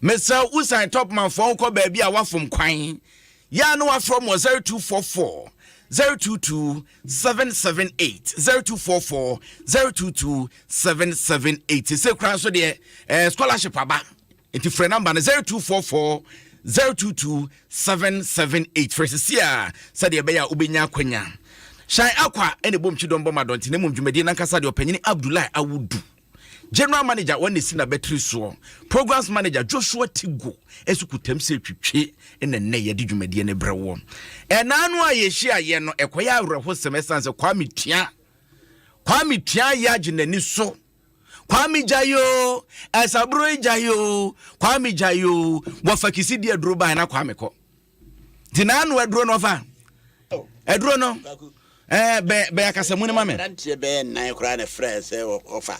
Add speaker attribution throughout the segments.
Speaker 1: Mr. Usain top man for ko baby a wafom kwan. Ya no wa from 0244 022 778 0244 022 778. Say kran so de scholarship aba. Enti free number 0244 022 778. First sia said de be ya ubenya kwanya. Shine Aqua and the boom chidon bomber don't name Jumedi Nankasa the opinion Abdullah Awudu. General Manager when is in a battery so. Programs Manager Joshua Tigo Esukutem se chiche in the Naya di Jumedi and Brewo. And now ye share yeno equia reho semester as a Kwame Tia Yajin and Niso. Kwame Jayo as a bro Jayo Kwame Jayo Wafakisi dia droba and a Kwameko. Tinan were drone over. Edrono. Be akasemune mame
Speaker 2: rantie be nan kura na friends ofa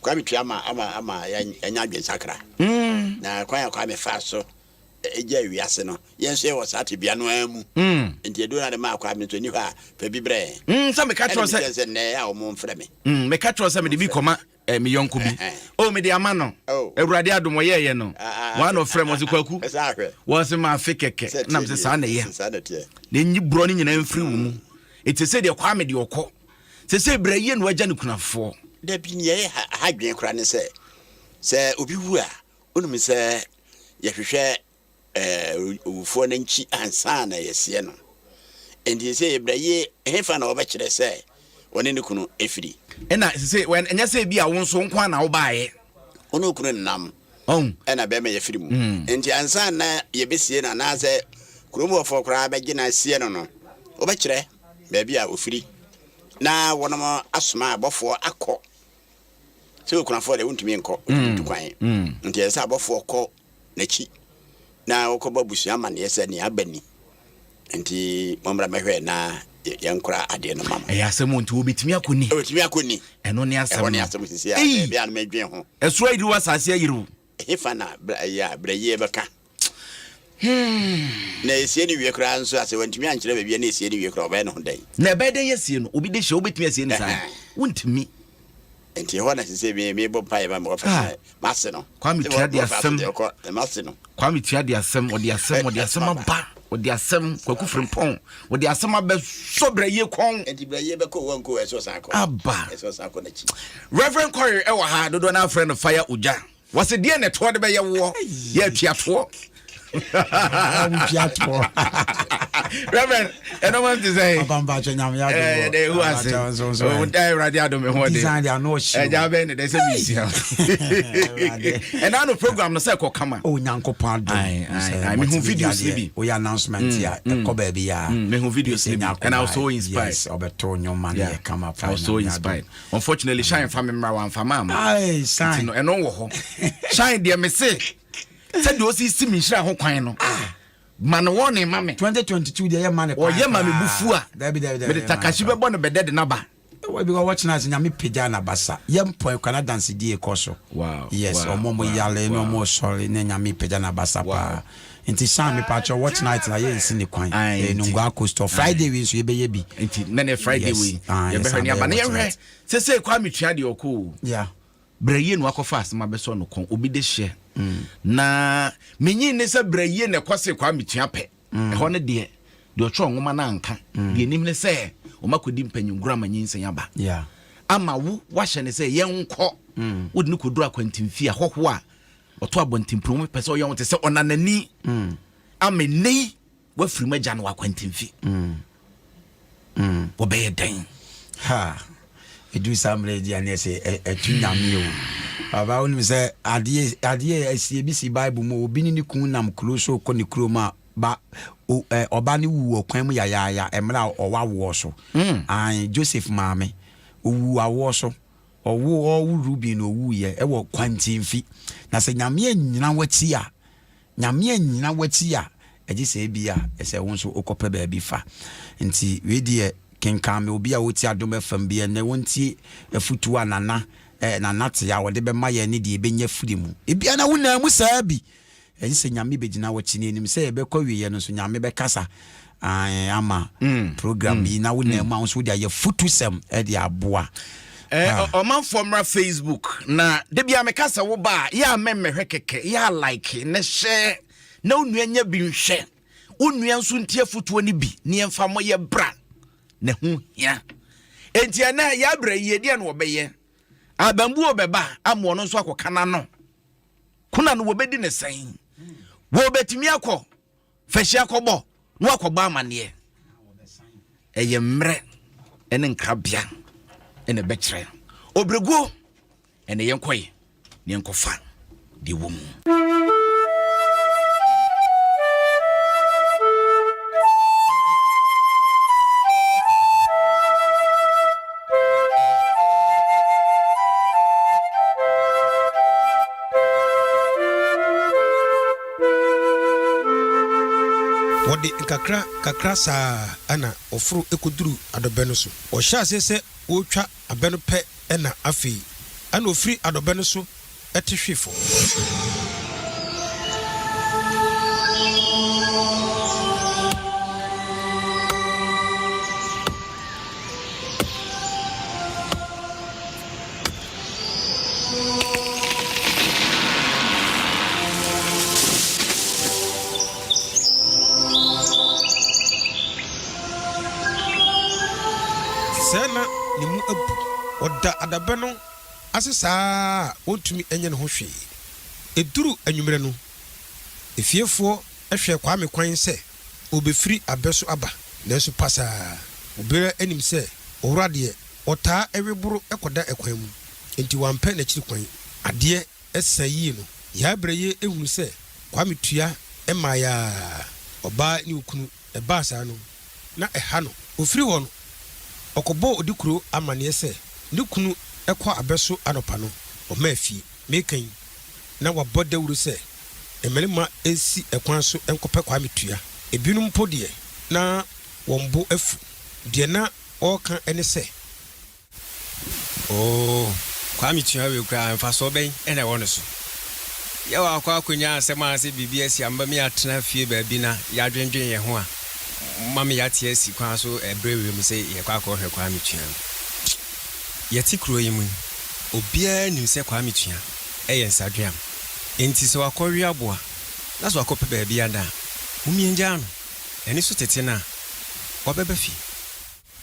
Speaker 2: kwa mitwa ama anya adwen sakra na kwa me fa so eja wiase no yenso e wasate bia no amu enti edo na de ma kwa me to ni ha fa bibre
Speaker 1: so me catch say
Speaker 2: na ya o mo mfre me
Speaker 1: me catch say me de bi koma me yonko bi o me de ama no ewurade adom ye no one of frem was kwaku was ma fikeke na me say sa na ye na nyi bro ni nyina mfiri wo mu eti say de Kwame de okọ say braye no agya ne kunafo
Speaker 2: da bi ne ye hadwen kura ne say obi wu a onum say ye hwehwe ufo na nchi ansa na yesiye no endi say braye hefa na obekire say woni ne kunu efiri
Speaker 1: na say when enya say bi a won so nkwa na wo baaye
Speaker 2: ono kunu nam na be me yefiri mu endi ansa na ye besie na na say kuromo ofo kura be gina sie no obekire baby a ofiri na wonoma asoma abofo akọ se okunafo de wontumi enko otutu kwan nti esa abofo kọ nachi na okoba busu ama ne ese ne abani nti momra mehwe na yankura ade no mama
Speaker 1: asem nti obetumi akoni eno ne asem
Speaker 2: sisi a bia no madwen ho
Speaker 1: eso adi wasase ayiru
Speaker 2: hefa na ya braye beka na esie ni wie kra nso ase wantumi ankyere bebia na esie ni wie kra oba no hodai
Speaker 1: na be den yesie no obi de hye obetumi asie ni sa wontumi
Speaker 2: enti ho na sese me bo pai ba mo fa mase no
Speaker 1: Kwame tia de asem
Speaker 2: mase no
Speaker 1: Kwame tia de asem odi asem aba odi asem kwaku frimpon odi asem aba so braye kon
Speaker 2: enti braye be ko wonko eso sako
Speaker 1: aba
Speaker 2: eso sako na chi
Speaker 1: Reverend Corey e wa ha dodo na friend fire uja wase die ne to de be ye wo ye atuato Reverend, I don't want to say. Who has it? So, die radio do me one day. There's a museum. And I know program no say ko come.
Speaker 3: Oh, nyanko pardon.
Speaker 1: I mean, videos libi.
Speaker 3: We announcement here. Ko baby ya.
Speaker 1: Me videos libi. And I was so inspired.
Speaker 3: Yes, Obeto your man here come up.
Speaker 1: I was so inspired. Unfortunately, Shine family member one for mama.
Speaker 3: Aye, Shine.
Speaker 1: And no Shine dear me say. Said do see me share ho kwan no man won mama
Speaker 3: 2022 dey man
Speaker 1: o ye mama bufu a
Speaker 3: there be
Speaker 1: me takashi be born be dead na ba
Speaker 3: we be watching us nyame pija na basa yem point kana dance die ekoso
Speaker 1: wow
Speaker 3: yes omomo yale no mo sorry na nyame pija na basa pa nti Sam me patcho watch night na ye nsi ne kwan no ngwa coast Friday we so ye be ye bi
Speaker 1: nti na Friday we ye be hwani aba na ye hwe se kwa metwa de okọ
Speaker 3: yeah
Speaker 1: braye no akọ fast ma be so no kon obi de hye na menyi ne se braye ne kwose kwa metua pe ho ne de otwo nwoma na anka de nim ne se o makodi mpanyungura manyinsen aba
Speaker 3: yeah
Speaker 1: ama wa hye ne se ye nko wodi ne kodura kwantimfi a hoho a oto abontimpro pese o ye won te se onanani ameni wa firi magya no akwantimfi wo be den
Speaker 3: ha edu samre dia ne se etunyame o baba woni se ade asie bi si bible mo obi ni kun nam kuro so ko ni kuro ma ba oba ni wu okwan mu ya emra owa wo so an Joseph maame owu awo so owu Ruben owu ye e wo kwantimfi na se nyame anyina wati a eji se bia ese won so okope ba bi fa nti we die kenkame obi a woti adom fam bia ne wonti afutu anana nanate ya wode be maye ne de benya firi mu ebia na wona mu saa bi eji se nyame begina wati ne nim se be kwawiye no so nyame be kasa ama program bi na wona mu a so de aye futu sem e de aboa
Speaker 1: Oman former Facebook na debia me kasa wo ba ya memehwe keke ya like ne share na onuanya bi nhwe onua nso ntie foto ni bi ne emfa moye bra ne ho hia entia na ya bra yie na obeye abambu obeba amo no nso akokana no kuna no wobedi ne san wo betimi akọ fashi akọbọ no akọba amane eye mre ene nkrabia ene bekre obrego ene yenkoye ne yenkofa de wom
Speaker 4: wodi kakra sa ana ofuru ekuduru adobeno so o sha sese o twa abeno pe na afi ana ofiri adobeno so etehwefo sena ni mu abu oda adabeno asesa wontumi enye ne ho hwe eduru anwumre no efiefo ehwe kwame kwan se obefiri abeso aba nanso pasa obere anim se owrade ota eweburu ekoda ekwan mu enti wampe na chiri kwan ade esayi no ya breye ehunu se kwame tua emaya oba ni okunu eba sa no na eha no ofiri ho no okobo odikuro amane se ne kunu ekwa abeso anopa no o mafi mekan na wabode wuru se emelema esi ekwan so enkope kwa metua ebinum podie na wombo afu de na oka ene se
Speaker 5: kwa metua we kra mfa so ben ene won so ya wa kwa akunya asema ase bibia si amba me atena fie ba bi na ya dwendwen ye ho a mama ya tie si kwa so ebrewe mu se ye kwa ko hwe kwa metua yeti kuro yi mu obia nim se kwa metua eye nsadwam enti se wakɔwe aboa na so akɔpɛ ba bia da mumienja no eni so tete na obeba fi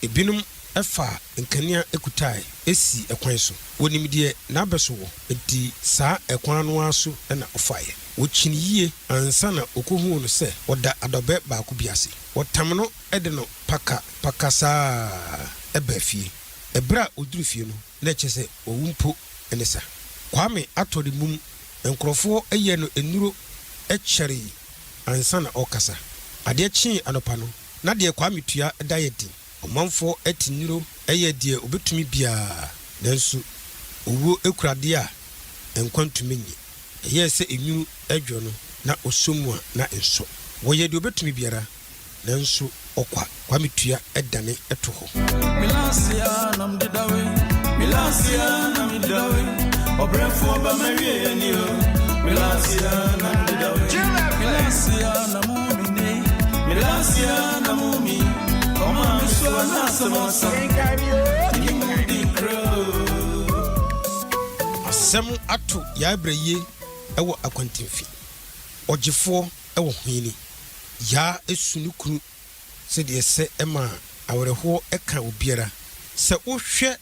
Speaker 4: ebinum efa nkania ekutai esi ekwan so wonim de na abeso wo enti saa ekwan no aso na ofaye wochini yie ansa na okohu no se oda adobe ba ko biase wotam no ede no paka saa eba fie ebra oduru fie no na kyese owumpo enesa kwame atode mum enkrofo eye no enuro ekyere ansa na okasa ade chi anopa no na de kwame tua dayedi omanfo etiniro eye de obetumi bia nanso owo ekurade a enkwantumi nyi eye se enyu edwo no na osomu a na enso woye de obetumi biara nanso okwa kwame tua edane eto ho
Speaker 6: milasia namdidawe obrefo ba marie ni o milasia namdidawe milasia namumine milasia namumi oma miswa nasamasa
Speaker 4: asem atu ya abraye ewo akwantimfi ogifo ewo hwini ya esunukunu se de se ema awereho eka obiara se wohwe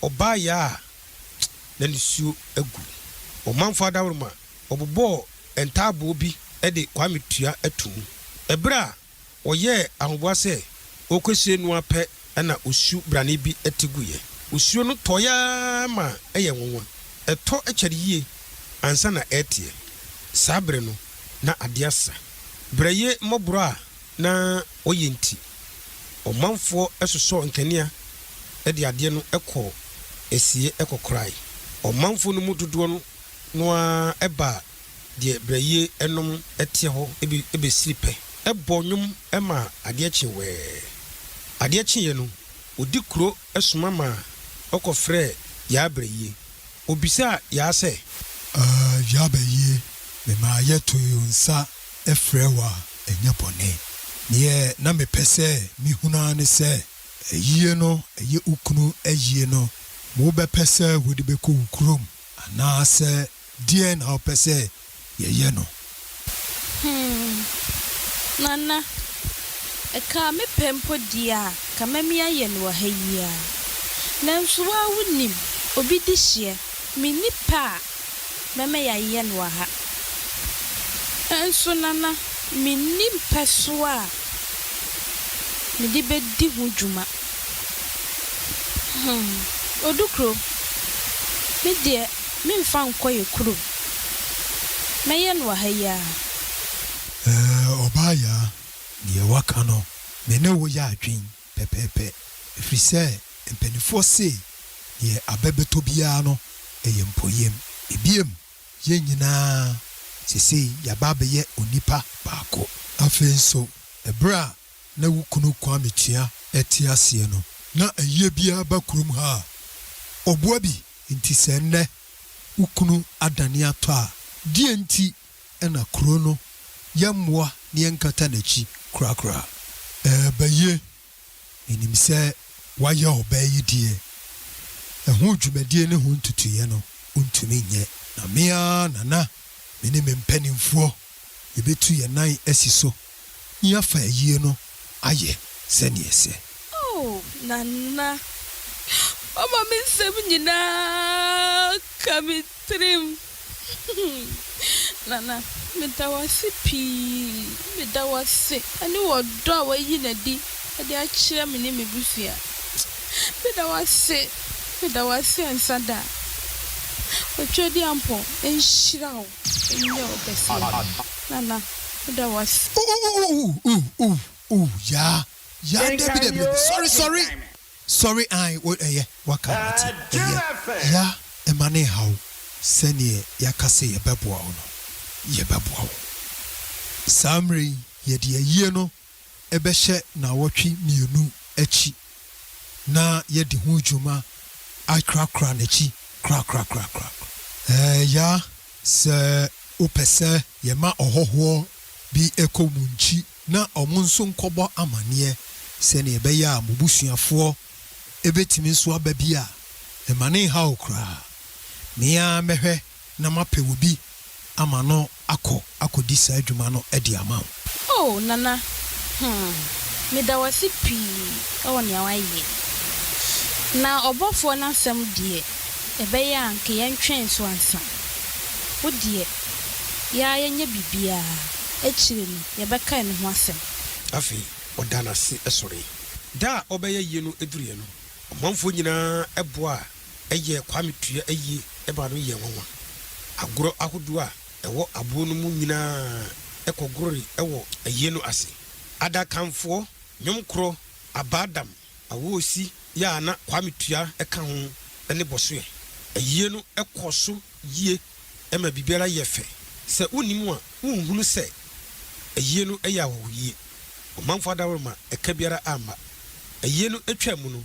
Speaker 4: oba ya na nisuo agu omanfo adawruma obobo entabo bi ede kwame tua atum ebra oye ahoboase okwese no apɛ na osu brane bi etiguye osuo no toya ma eye wonwa eto ekyereye ansa na etie sabre no na adiasa braye mobro na oyenti omanfo esoso nkania ede ade no ekɔ esie ekɔkrai omanfo no mudodo no eba de braye enom etie ho ebe siripe ebonyum ema ade kyewe ade kye no odikuro esoma ma okofre ya braye obisa ya se
Speaker 7: ya baye me ma yeto yonsa efrewa enyabone niye na mepese mi huna ne se eyie no eye ukunu eyie no mo bɛpɛ sɛ wode bɛkɔ wo kurom anaasɛ deɛ na wopɛ sɛ yɛyɛ no.
Speaker 8: Nana, ɛka mepɛ mpo deɛ a ka mami ayɛ no wɔ ha yi a. Nanso wa wonim obi di hyeɛ me nipa a mɛmɛ yɛayɛ no wɔ ha. Nanso Nana, me nipa so a mede bɛdi ho dwuma. Odukro, me deɛ memfa nkɔ yɛ kurom. Mɛyɛ no wɔ ha yi a.
Speaker 7: Ɔbaaya deɛ waka no me ne wo yɛ adwen pɛpɛɛpɛ ɛfiri sɛ mpanifoɔ se deɛ abɛbɛtɔ biara no ɛyɛ mpoyam ebiem yɛn nyinaa sesei yɛaba abɛyɛ onipa baako. Afei nso ɛberɛ a na wo kunu Kwame Tua ɛte aseɛ no na ɛyɛ biara ba kurom ha a ɔboa bi nti sɛ nnɛ wo kunu adane atɔ a deɛ nti ɛna kuro no yɛmmoa ne yɛnkata n'akyi korakora. Bɛyɛ menim sɛ wayɛ ɔbaa yi deɛ ɛho dwumadie ne ho ntutuyɛ no wontumi nyɛ na mea Nana me ne me mpanimfoɔ yɛbɛtu yɛ nan asi so ne yɛafa ayie no ayɛ sɛneɛ sɛ.
Speaker 8: Nana, Mama me nsɛm nyinaa ka me tirim. Nana, medawase pii, medawase ani wɔdɔ a wayi n'adi ɛde akyerɛ me ne me busua. Medawase ansa da. Otwadi ampo enhyira wo enye wo bɛsi. Nana, medawase. David. Sorry, I what waka ya emane how sɛneɛ yɛakasɛ yɛbɛboa wo no yɛbɛboa wo. Samre yɛde ayie no ɛbɛhyɛ na wɔtwe mmienu akyi na yɛde ho dwuma akrakra n'akyi krakrakrakra. Ya sɛ wopɛ sɛ yɛma ɔhɔhoɔ bi ɛkɔ mu nkyi na ɔmo nso nkɔbɔ amanneɛ sɛneɛ ɛbɛyɛ a mobusuafoɔ ɛbɛtumi nso aba bi a ɛmane ha wo koraa. Mea mɛhwɛ na mapɛ wo bi ama no akɔdi saa adwuma no ɛde ama wo. Nana, medawase pii ɛwɔ nea wayɛ. Na ɔbɔfoɔ no asɛm deɛ ɛbɛyɛ a nke yɛntwɛn so ansa. Wo deɛ yɛnyɛ bibiara akyire no yɛbɛka ne ho asɛm.
Speaker 4: Afei ɔda n'ase ɛsɔre da a ɔbɛyɛ yie no eduriɛ no ɔmanfoɔ nyinaa ɛboa a ɛyɛ Kwame Tua ayie ɛba no yɛ nwanwa. Agorɔ ahodoɔ a ɛwɔ aboɔ no mu nyinaa ɛkɔgorɔre ɛwɔ ayie no ase. Adakamfoɔ nyomkorɔ abadam awosi yɛ ana Kwame Tua ɛka ho ɛne bɔsoɛ. Ayie no ɛkɔ so yie ɛma bibiara yɛ fɛ. Sɛ wonim a wonhunu sɛ ayie no ɛyɛ awɔyie. Ɔmanfoɔ adaworoma ɛka biara ama. Ayie no atwa mu no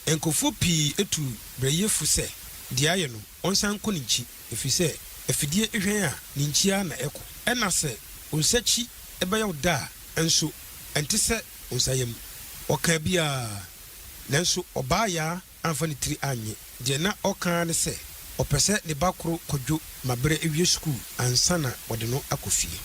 Speaker 4: nkɔfoɔ pii etu brɛyɛfu sɛ deɛ ayɛ no ɔnsan kɔ ne nkyi ɛfiri sɛ afidie ehwɛn a ne nkyia na ɛkɔ. Ɛna sɛ onsakyi ɛbɛyɛ wo da a nso ɛnte sɛ onsayam ɔka bia nanso ɔbaaya amfa ne tiri anye. Deɛ na ɔka ne sɛ ɔpɛ sɛ ne ba koro kɔdwo mabrɛ ewie skul ansa na wɔde no akɔ fie.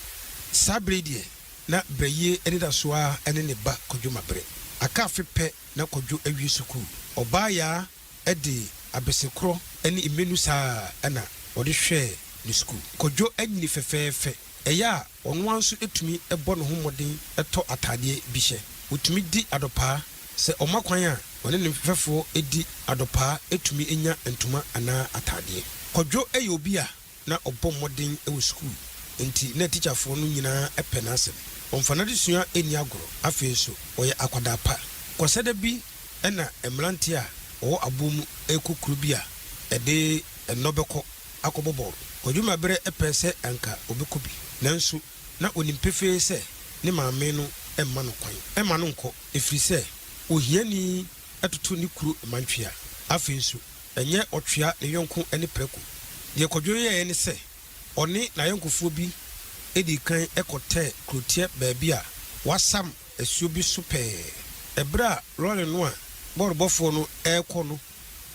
Speaker 4: Saa bere deɛ na brɛyɛ ɛdeda so a ɛne ne ba kɔdwo mabrɛ. Aka afe pɛ na kɔdwo awie skul. Ɔbaaya ɛde abesekorɔ ɛne imenu saa ɛna wɔde hwɛ ne skul. Kɔdwo anyini fɛfɛɛfɛ. Ɛyɛ a ɔno nso etumi ɛbɔ ne ho mmɔden ɛtɔ ataadeɛ bi hyɛ. Otumi di adɔpaa sɛ ɔma kwan a ɔne ne fɛfoɔ edi adɔpaa etumi enya ntoma anaa ataadeɛ. Kɔdwo ɛyɛ obi a na ɔbɔ mmɔden ɛwɔ skul. Nti na teacherfoɔ no nyinaa ɛpɛ n'asɛm. Ɔmfana de sua eni agorɔ. Afei so ɔyɛ akwadaa pa. Kɔsɛda bi ɛna mmerante a ɔwɔ abɔ mu ɛkɔ kuro bi a ɛde ɛnɔ bɛkɔ akɔbɔ bɔɔlo. Kɔdwo mabrɛ ɛpɛ sɛ anka obɛkɔ bi. Nanso na onim pefee sɛ ne maame no ɛmma no kwan. Ɛmma no nkɔ ɛfiri sɛ ohiani ɛtoto ne kuro mantwea. Afei nso ɛnyɛ ɔtwea ne yɔnko ɛne prɛko. Deɛ kɔdwo yɛɛ ne sɛ ɔne n'ayɔnkofoɔ bi ɛdi kan ɛkɔtɛ kurotiɛ baabi a wasam asuo bi so pɛɛ. Ɛberɛ a lɔre no a bɔɔlobɔfoɔ no ɛrekɔ no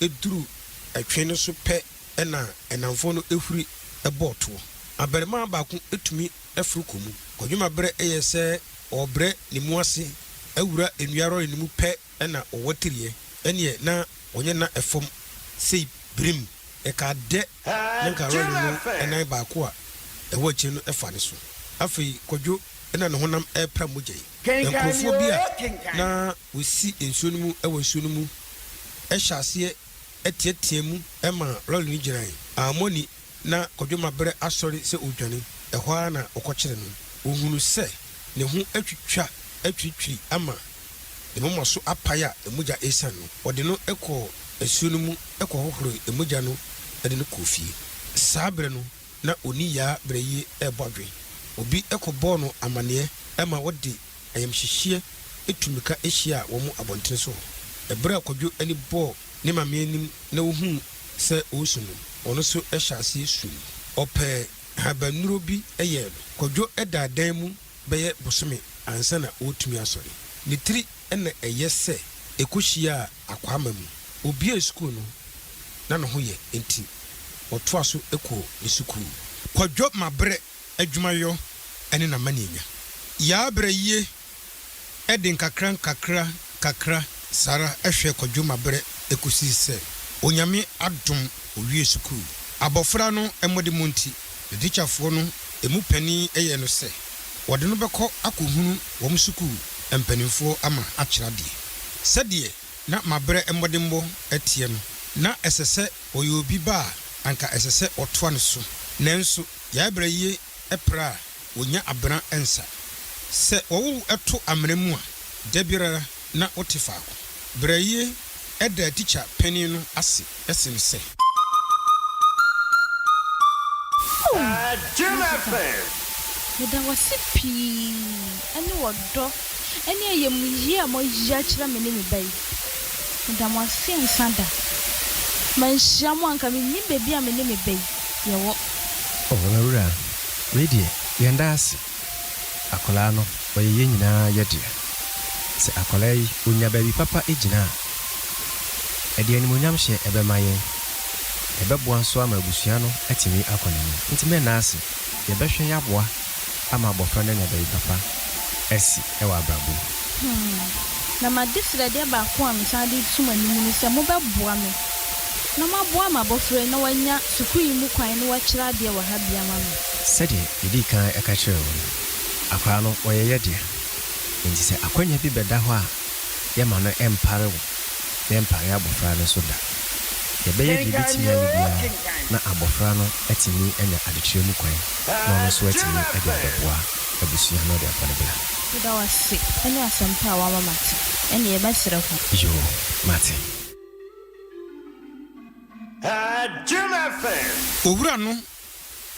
Speaker 4: eduru atwe no so pɛ ɛna ɛnamfo no ehuri ɛbɔɔto abarima baako etumi ɛfuru komu kɔdwuma brɛ ɛyɛ sɛ ɔbrɛ ne mu ase awura enuarɔ ne mu pɛ ɛna ɔwɔtiriɛ ɛneɛ na ɔnyɛ na ɛfam sei birim ɛka dɛ ne nkarɔ no ɛnan baako a ɛwɔ akyire no ɛfa ne so afei kɔdwo ɛna ne honam ɛpra mogya yi nkurɔfoɔ bi a na wɔsi nsuo no mu ɛwɔ nsuo no mu ɛhyɛ aseɛ ɛteatea mu ɛma lɔre no gyinae amoni na kɔdwoma berɛ asɔre sɛ odwane ɛhɔ ara na ɔkɔkyerɛ no ohunu sɛ ne ho atwitwiri ama ne moma so apae a emogya ɛsiane no ɔde no ɛkɔ asuo no mu ɛkɔhohoro emogya no ɛde no kɔ fie saa berɛ no na oni yaa berɛ yie ɛbɔ adwen obi ɛkɔbɔɔ no amanneɛ ɛma wɔde ayamhyehyeɛ etumika ehyia wɔn abɔntene so ɛberɛ a kɔdwo ani bɔɔ ne maame anim na ohun sɛ ɔresu no ɔno so ɛhyɛ aseɛ su ɔpɛ habanuro bi ɛyɛ no kɔdwo ɛda dan mu bɛyɛ bosome ansa na ɔretumi asɔre ne tiri ɛna ɛyɛ sɛ ɛkɔhyia a akwaama mu obia sukuu no na ne ho yɛ enti ɔtoa so ɛkɔ ne sukuu kɔdwo mabrɛ adwumayɔ ɛne na maninya yaa brɛ yie ɛde nkakra sara ɛhwɛ kɔdwo mabrɛ ɛkɔsi sɛ onyame adom owie sukuu abɔfra no ɛmɔde mu nti ne tikyafoɔ no emu pani ɛyɛ no sɛ wɔde no bɛkɔ akɔhunu wɔn sukuu mpanimfoɔ ama akyerɛ deɛ sɛdeɛ na mabrɛ ɛmɔde mbɔ ɛteɛ no na ɛsɛ sɛ ɔyɛ obi ba a anka ɛsɛ sɛ ɔtoa no so nanso yaa brɛ yie ɛpra a wonya abena ɛnsa sɛ wɔwo ɛto amena mu a dabirara na wote faako brɛ yie ɛda tikya pani no ase ɛsen sɛ
Speaker 9: meda wase pii ɛne wɔdɔ ɛne ayɛmuyie a mɔyia kyerɛ me ne me ba yi meda mo ase nsa da manhyia mo anka menni baabi a me ne me ba yi yɛwɔ
Speaker 5: ɔwɔwura wedeɛ yɛnda ase akwadaa no ɔyɛ yɛn nyinaa yɛdeɛ sɛ akwadaa yi onya baabi papa gyina a ɛde animonyam hyɛ ɛbɛma yɛn ɛbɛboa nso ama abusua no atumi akɔ n'anim nti mɛnna ase yɛbɛhwɛ yɛaboa ama abɔfra no nya baabi papa asi ɛwɔ abrabɔ
Speaker 9: na made srɛdeɛ baako a mesan de tum anim ne sɛ mobɛboa me na maboa ma abɔfra na wanya sukuu yi mu kwan ne wakyerɛ adeɛ wɔ ha bia ma me
Speaker 5: sɛdeɛ yɛdi kan ɛka kyerɛ wo akwadaa no ɔyɛ yɛdeɛ nti sɛ akwanya bi bɛda hɔ a yɛma no ɛmpare wo na ɛmpare abɔfra no so da yɛbɛyɛ deɛ bɛtumi ayɛ biara na abɔfra no atumi anya adekyerɛ mu kwan na ɔno nso atumi ade abɛboa abusua no de akɔde bra
Speaker 9: woda wase ɛne asɛmpa a wama mate ɛne yɛbɛserɛ ho
Speaker 5: yo mate
Speaker 4: owura no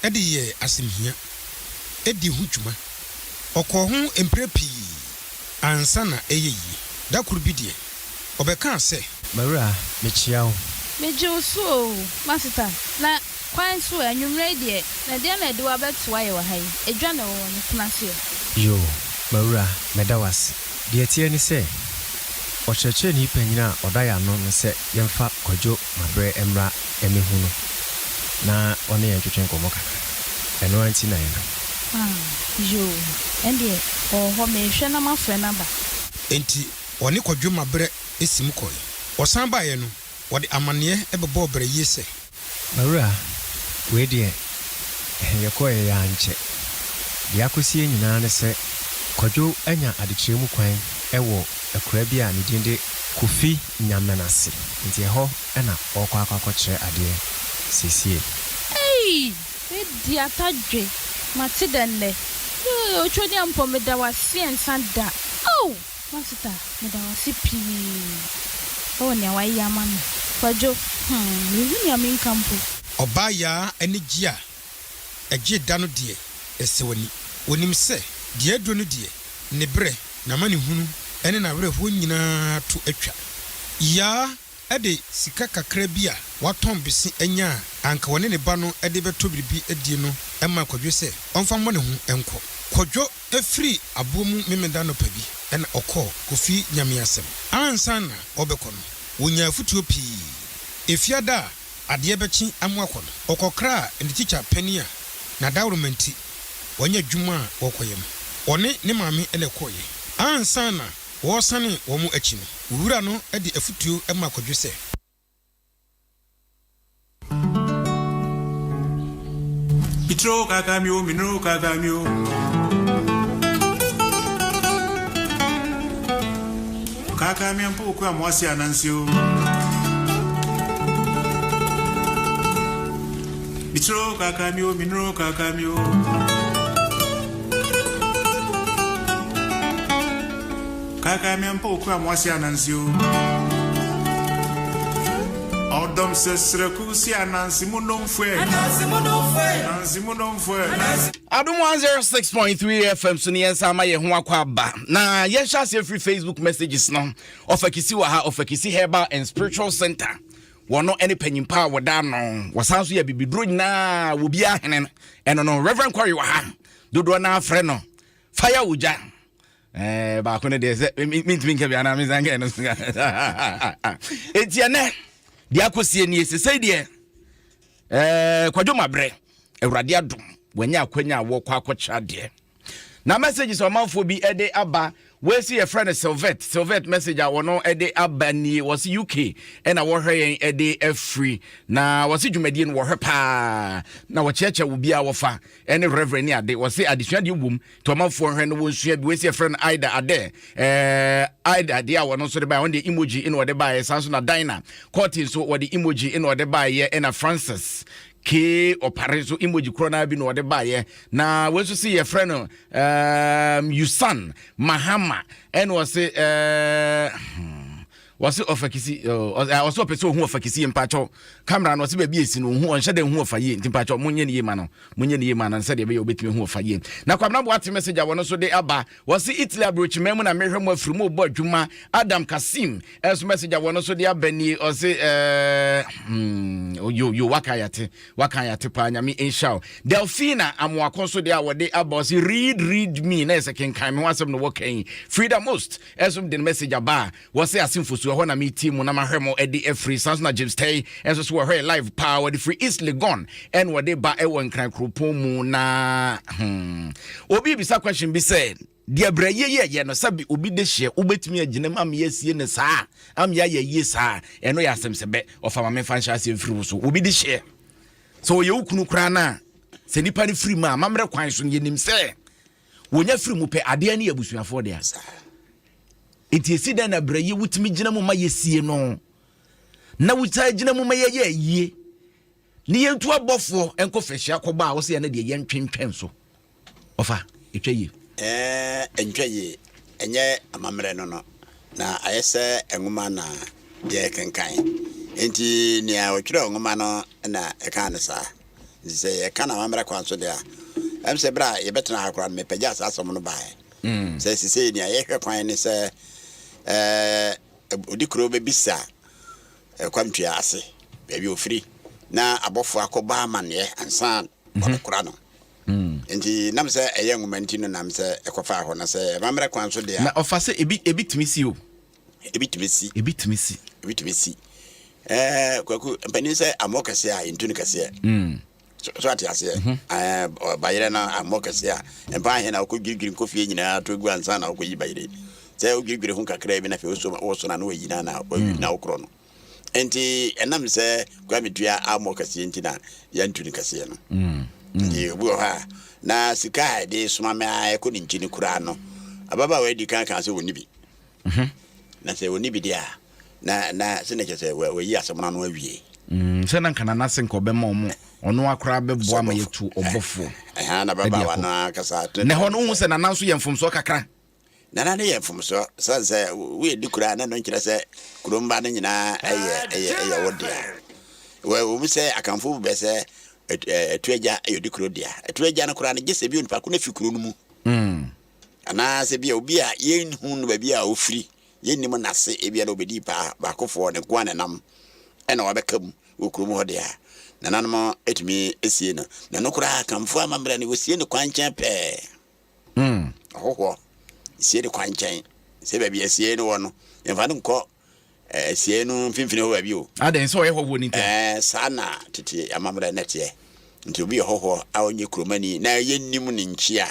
Speaker 4: ɛde yɛ asɛmhia ɛdi ho dwuma ɔkɔɔ ho mpere pii ansa na ɛyɛ yie da koro bi deɛ ɔbɛkaa sɛ
Speaker 5: mawura mekyia wo
Speaker 9: megye wo so o masita na kwan so anwummerɛ deɛ na deɛ na ɛde wabɛtoa yɛ wɔ ha yi adwa na wɔwɔ no tena seɛ
Speaker 5: yo mawura mɛda wase deɛ teɛ ne sɛ ɔkyerɛkyerɛ ne panyin a ɔda yɛ ano no sɛ yɛmfa kɔdwo mabrɛ mmra ɛmehu no na ɔne yɛn twetwe nkɔmmɔ kakra ɛno anti na yɛnam
Speaker 9: yo ɛndeɛ ɔwɔ hɔ mehwɛ na mafrɛ no aba
Speaker 4: enti ɔne kɔdwo mabrɛ ɛsim kɔe ɔsan baeɛ no wɔde amanneɛ ɛbɛbɔɔ brɛ yie sɛ
Speaker 5: mawura wei deɛ yɛkɔɛ yɛ ankyɛ deɛ akɔsie nyinaa ne sɛ kɔdwo anya adekyerɛ mu kwan ɛwɔ akura bi a ne din de Kofi Nyamenase nti ɛhɔ ɛna ɔkɔ akɔkyerɛ adeɛ sesie
Speaker 9: di atadwe mate dɛnnɛ otwodi ampɔ meda wase nsa da masita meda wase pii ne wayɛ ama me kwadwo mehu nea menka mpo
Speaker 4: ɔbaa yaa ani gye a ɛgye da no deɛ ɛsɛ w'ani onim sɛ deɛ aduro no deɛ ne berɛ na ma ne hunu ɛne n'awerɛhoɔ nyinaa to atwa yaa ɛde sika kakra bi a watɔn besi anya a anka wɔne ne ba no ɛde bɛtɔ biribi adie no ɛma kwadwo sɛ ɔmfa mmɔ ne ho ɛnkɔ kwadwo ɛfiri aboɔ mu memeda nɔpa bi ɛna ɔkɔɔ Kofi Nyamenase ansa na ɔbɛkɔ no wonya afutuo pii efiada adeɛ bɛkyi amoakɔ no ɔkɔkra ne teacher penny a na dawromenti wɔnyɛ dwuma a wɔkɔyɛ mu ɔne ne maame ɛna kɔyɛ ansa na wɔsane wɔn mu akyi no wura no de afutuo ma akɔdwe sɛ
Speaker 6: Mitro kakamio minro kakamio kakamio mpo kwa mwasi anansio Mitro kakamio minro kakamio kakamio mpo kwa mwasi anansio Odom sesreku si anansi munomfwe
Speaker 1: Adum 106.3 FM so ne sama ye ho akwa ba na ye sha se free Facebook messages no ofakisi wa ha ofakisi herbal and spiritual center wono any panyimpa woda no wasan so ye bibiduro nyina wo bia hene eno no Reverend Quarry wa ha dodo na afre no fire uja ba ko ne de se mint ke bia na mi zange no etiane dia kosie ni esese de kwadwo mabre awurade adom wanya akwanya wo kwa akwacha de na messages o manfo bi ede aba we see a friend Sylvet message a wono ede aba ni was UK and wo hwe ede free na was dwumadie no wo hwe pa na wo cheche wo bia wo fa any reverend ni ade was additional de wom to manfo hwe no wo nsua bi we see a friend Ida ade Ida de a wono so de ba on the emoji in wo de ba sanso na Dina Curtin so wo de emoji in wo de ba ye na Francis K operazo emoji krona bi no de baye na we so see your friend Yusan Mahama and was ofakisi was opeso hu ofakisi mpacho camera no se ba bi esi no hu onhye de hu ofaye ntimpacho munye ne yema no se de be obetime hu ofaye na kwamna bo ate message a wono so de aba was Italy abroach memu na mehwe mu afiri mu bo adwuma Adam Kasim as message a wono so de abani o se yo wakayate pa nyame inshallah Delphina amwakon so de a wode aba was read me na se kenkan me wasem no wokan freedom most as the message aba was say asimfo so ho na me team na mahwemo edi free sans na James Tay enso so we live power the free easily gone and what they ba e won kran kropon mu na obi bisa question be said dia braye ye no sabi obi de hye obetimi aginam am yesie ne saa am ya ye saa eno ya asemsebe of am fan sha se free so obi de hye so ye ukunu kra na se nipa ni free ma mamre kwan so ye nim se wonya free mu pe ade ne abusuafo de asa enti da na braye wutimi gina mu ma yesie no na wuta gina mu ma ye yie ni yentu abofo enko fehia koba wo se ya na de ye ntwentwen so ofa etwaye
Speaker 2: entwaye enye amamre no na ayese enwuma na de kenkan enti ni a otwere enwuma no na eka ne sa ze ye kana amamre kwanso de a em se bra ye betena akora me pagya asom no bae se sise ni ayehwe kwan ni se odikro be bisa kwamtua ase baabi ofiri na abofo akoba amane ansan okora no enti nam se eye ngumanti no nam se ekofa ho na se mamre kwan so de
Speaker 1: na ofa se ebi timisi o
Speaker 2: ebi timisi kwaku mpani se amokase a intuni kase so ati ase bayire na amokase a empa he na okogirigiri kofie nyina to gu ansan na okoyi bayire se ogirigiri hun kakra bi na fe so na no yina na okro no enti enam se kwametua amokase enti na ya ntuni kase no bu ha na sika de suma me ayeko ni nchini kura no ababa we di kan se woni bi na se woni bi dia na se ne se we yi asem na no awie
Speaker 1: se na kana na se nko be ma omo ono akora be boa ma yetu obofo
Speaker 2: na baba wa na kasa
Speaker 1: ne ho no hu se na nanso ye mfomso kakra
Speaker 2: na ne ye mfomso se we di kura na no nkire se kuromba na nyina eye wodi we mu se akamfo be se etueja ayodikro dia etueja na kura na gese bi onipa ko na fikuro no mu ana se bia obi a yen hu no ba bia ofiri yen nim na se ebia na obedi pa ba kofo ne kwa nam ena wabekam okuro mu hodia na nanmo etumi esie no na no kura kamfo amamra ne wosie ne kwanchen pe hoho sie ne kwanchen se ba bia sie no wono emfa no nko sie no mfimfini ho abi o
Speaker 1: aden so ye hoho ni
Speaker 2: saa na tete amamra nete nti obi hoho a onye kromani na yennim ne nchia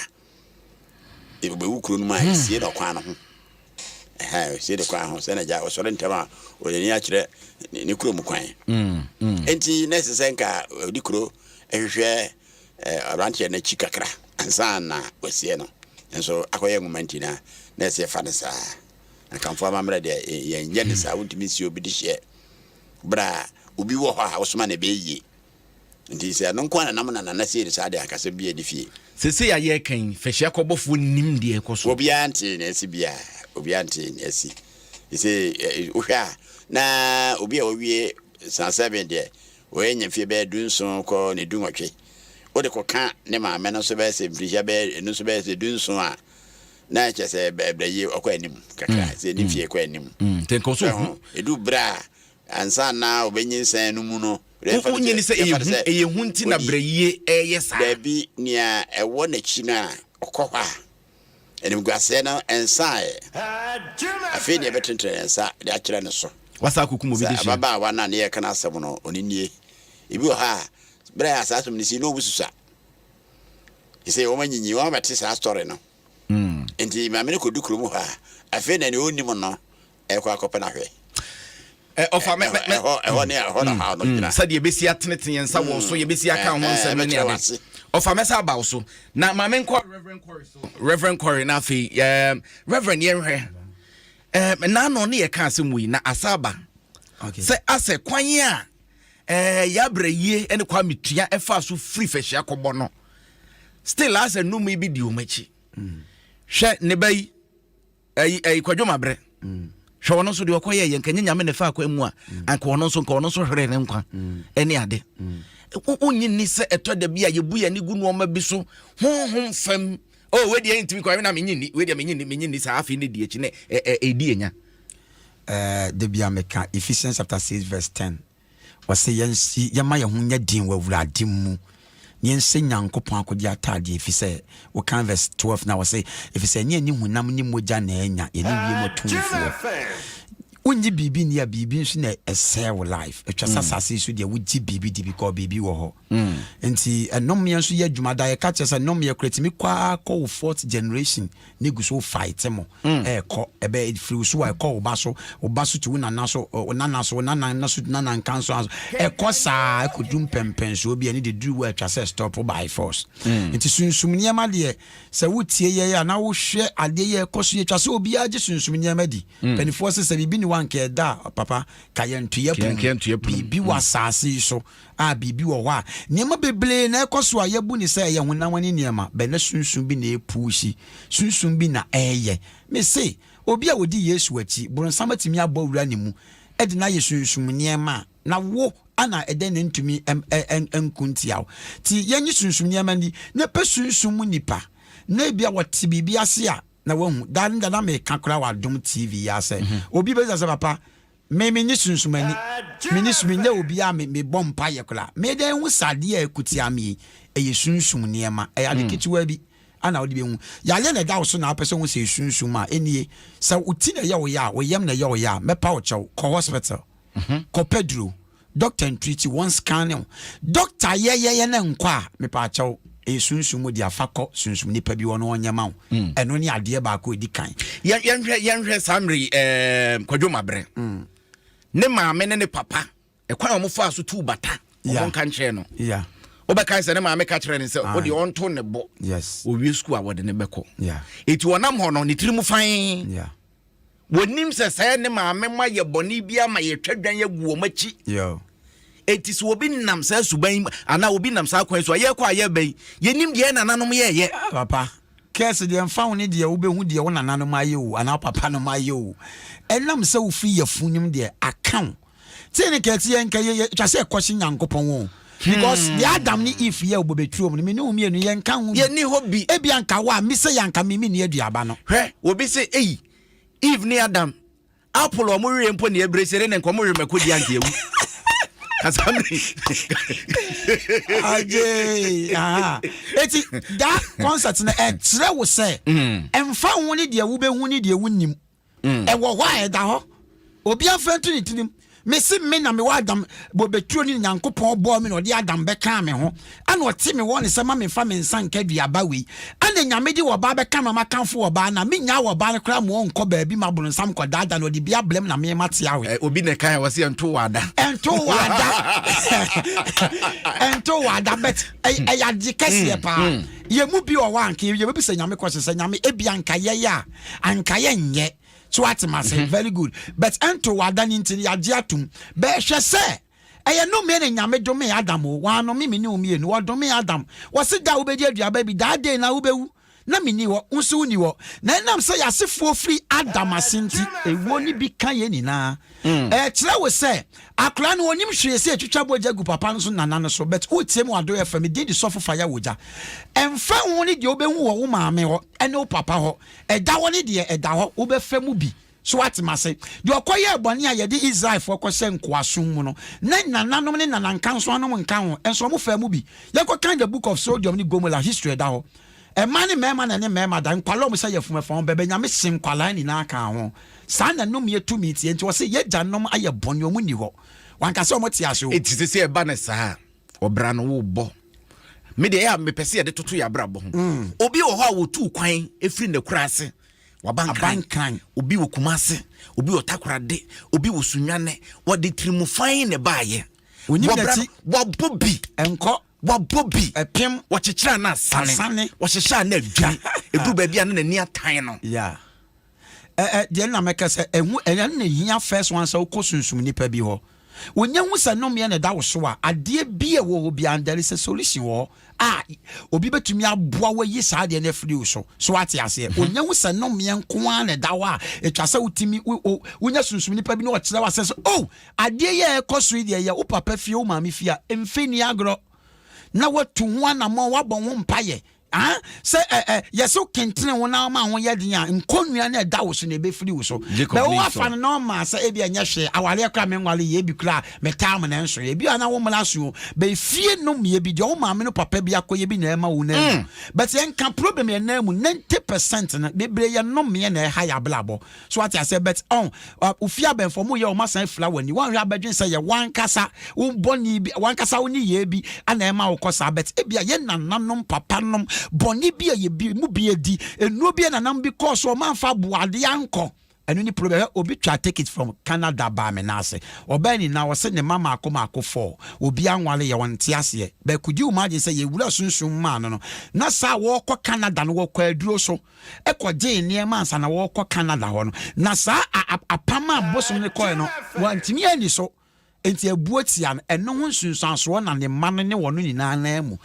Speaker 2: e be wukro no ma sie no kwa no ho sie de kwa ho se na ja o sore ntama o ni a kire ni krom kwan enti na senka di kro ehwe arantie na chikakra ansa na wasie no enso akoye momenti na se fa ne sa akamfo amamra de yenye ne sa wontimi si obi di hye bra obi wo ha osoma na be yi nti se no kwa na namna na se sa de akase bia di fie
Speaker 1: sese ya ye kan fehia kobofo nim de ekoso
Speaker 2: obi anti na si bia obi anti na si ise ohwa na obi a owie san 7 de o yenye fie be dunso ko ne dunwotwe o de ko ka ne ma me no so be se fihia be no so be se dunso a na chese bebraye okwanim kakra se ni fie kwanim
Speaker 1: tenko so
Speaker 2: edu bra ansa na obenyinsan no mu no
Speaker 1: onye ni se eyehu nti na braye yesa
Speaker 2: dabi nia ewo na chi na okwa enim gwase na ensa afi ne betentre ensa de akira ne so
Speaker 1: wasa kukumo bi de shi
Speaker 2: baba wa na ne ye kana asem no oninie ebi ha bra asasum ni si no bususa ise o manyinyi wa mate sa story no enti mamene ko dukuru mu ha afi na ne onim no ekwa akopena hwe
Speaker 1: ofa me
Speaker 2: ne ho na ha no
Speaker 1: sa de besi ateneten yensa wo so ye besi aka ho nsem ne ade ofa me sa ba so na mame nko Reverend Corey na fi Reverend yenhwe na no ne ye ka asem wi na asaba se ase kwan ya braye ene kwa metua efa so free fehia kobo no still as no me bi di o machi hwe ne bai kwadwo mabre hwe wono so de okoye ye nkanye nyame ne fa akwa mu a anka wono so hwere ne nkwa ene ade onyi ni se eto da bia ye bu ya ni gu no ma bi so honhom fam we de ntimi kwa na menyini we de menyini sa afi ne die echi ne edi enya
Speaker 3: de bia meka Ephesians chapter 6 verse 10 wase yensi yama ye hunya din wa wurade mu yense nyankopon akodi atade efise wo kan verse 12 na wase efise ni hunam ni moja na enya ye ni wie motumfo unji bibi ni ya bibi nso na esel life etwa sase so de wuji bibi di because bibi wo ho enti enom ye nso ye dwumada ye ka chese nom ye kretimi kwa ko fourth generation ni guso fight mo ko ebe free so wa ko obaso ti wona naso nana kanso ko sa ko dum pempen so obi ani de do wa twa se stop by force enti sunsum niema de se wutie ye ya na wo hwe ade ye ko so ye twa se obi age sunsum niema di penifo se bibi ni wanke da papa kayentuye bibi wasase so bibi wo wa niema beble na ekoso ayebu ni se ye hunawani niema be na sunsun bi na epushi sunsun bi na eye me say obi a wodi Yesu achi buronsan matimi abawura ni mu edi na ye sunsun niema na wo ana eden ne ntumi enkuntiaw ti yenyi sunsun niema ni na pe sunsun mu nipa na bia wati bibi ase a na wahu dan da na me kakra wa dom TV ya se obi be za papa me ni sunsumani me ne obi a me bompa ye kra me den hu sade a ekuti ami eye sunsum niema e ade kichiwa bi ana odi be hu ya le na da so na apese hu se sunsum a enie sa uti na ye wo ya wo yem na ye wo ya me pa wo chew ko hospital ko Pedro doctor treat one scan doctor ye na nkwa me pa chew sunsumu di afako sunsum nipa bi wono onyama wo eno ni ade ba ko edi kan
Speaker 1: yenhwe samri kwadwo mabre ne maame ne papa ekwan omofo aso tu bata o kan kire no obeka se ne maame ka kire ne se o de onto ne bo o wi school a wode ne beko eti wonam ho no ne tirimu fan wonim se se ne maame ma ye boni bia ma ye twadwan ye guo machi eti so obi nam sa suban ana obi nam sa kwan so ye kwa ye ban yenim de nananom ye
Speaker 3: papa kese de mfa ne de wo behu de wo nananom aye o ana papa no aye o enam sa wo fi ye funyum de account ti ne kete ye nka ye twa se kwose nyankopon wo because the Adam ni if ye obobetru om me ne umienu ye nka ho
Speaker 1: ye ni hobi
Speaker 3: ebi anka wa mi se yanka mi ni aduaba no
Speaker 1: hwe obi se Eve ni Adam apple o mo we mpo ne ebresere ne nko mo we makodi anka ewu kasamri eti that concert na etre wo se emfa ho ni de wo be hu ni de wo nim e wo hwa e da ho
Speaker 3: obi afentu ni tinim me si me na me wa adam bo beturo ni Nyankopɔn bɔ me no de adam bɛka me ho ana ɔte me wɔ ne sɛ ma me fa me nsa nka duaba wi ana nyame di wɔ ba bɛka ma makanfo wɔ ba na me nya wɔ ba no kra mo nkɔ baabi ma bolo nsam kɔ dada no de bia blem na me mate awe
Speaker 1: obi ne kan wɔ se ento wada bet ayade kɛseɛ pa ye mu bi wɔ wa anka ye bi sɛ nyame kɔ sɛ nyame ebi anka ye ya anka ye nyɛ. So what must say very good. But ento wada ninti ya diatum. Be hwe se eye no me ne nyame do me Adam o. Wa no me ni o me no wo do me Adam. Wo se da wo be di aduaba bi da day na wo bewu. Na me ni wo nso ni wo. Na nam se ya sefo free Adam asenti ewo ni bi kan ye ni na. Kire wo se akra no onim hwe se atwitwa boja gu papa no so nana no so but wo tie mu ado ye fa me di sofo fa ya woja. Emfa wo ni de obehu wo maame ho ene wo papa ho. Eda wo ni de eda ho wo be fa mu bi. So what must say? You are quite bonny, I did Israel for Cosen Quasumuno. Nananom and Nancansoanum and Cow, and some of a movie. You got kind of book of Sodium Gomola history. A man, man, and a man, Madame Paloma say from a phone, baby, I miss Sim Qualine in our cow. Son and no mere 2 meets, and to say, yet, Janom, I have bonio muniho. One can so much as you. It is to say a banner, sir, or Brano Bo. Media me perceive the 2 ya brabo. Obi or how 2 quine, a friend of crassy. Wabankan obi wo Kumase obi wo Takoradi obi wo Sunyane wo de trimu fine ne baaye onimati wo bobi enko wo bobi epem wo chechira na asane wo hehya na adwani edu ba bia na ni atan no yeah de na meka se ehu na hia first one so kosunsum nipa bi ho wonya hu se no me na da wo so a ade bia wo obi and there is a solution wo obi betumi aboa wa yi sa de na free so ate ase wonya hu se no me nko an na da wa etwa se utimi wonya sunsum nipa bi na wo kire wa se oh ade ye ekoso de ye wo papa fie wo maami fie a emfeni agro na watu ho na mo wabon wo mpaye say yeso kentene wona ma ho yedin a nkonua na da wo so na be free wo so be wo afa no ma say e bia nya hwe awale kra me nwale ye bi kra me tam na nso ye bia na wo mla so be fie no me bi de wo ma me no papa bi akoye bi na ma wo na but yen kan problem ye na mu 90% na be bre ye no me na ha ya blabo so what I say but ufia ben for mu ye o ma san flower ni wan hwa badwen say ye wan kasa wo boni bi wan kasa wo ni ye bi ana e ma wo kosa but e bia ye nananom papa nom boni bia ye bi mu bia di enu bia nanam because o man fa boade anko enu ni problem obi try take it from Canada ba me na ase obani na wose ne mama akoma akofo obi anwale ye wonte ase be could you imagine say ye wura sunsun ma no na sa wo kɔ Canada no wo kɔ aduro so e kɔ je ne ma ansa na wo kɔ Canada ho no na sa apama bosom ne kɔ no wantimi ani so enti abuotia no eno ho sunsun so na ne ma no ne wono nyina na mu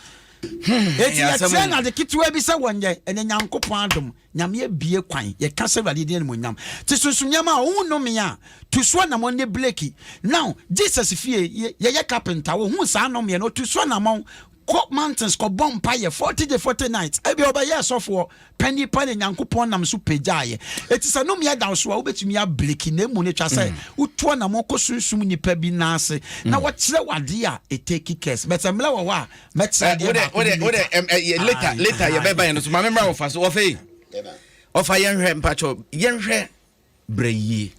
Speaker 1: eti ya tsena de kitwe bi se wonye ene Nyankopɔn adom nyame abie kwan ye ka se valide ne monyam ti sunsunyama wo no me a tu so na mo ne bleki now Jesus fie ye carpenter wo hu sa no me no tu so na mo mountains ko bompa ye 40 day 40 nights ebi obaye sofo penny Nyankopɔn nam so pejaye eti sa no me da so a wo betumi a bleki na mu ne twa se uto na mo ko sunsum nipa bi na ase na wo kire wade a e take case but emla wo wa metra later ye beba no so ma memra wo fa so ofei ofa yenhwe mpacho yenhwe breyi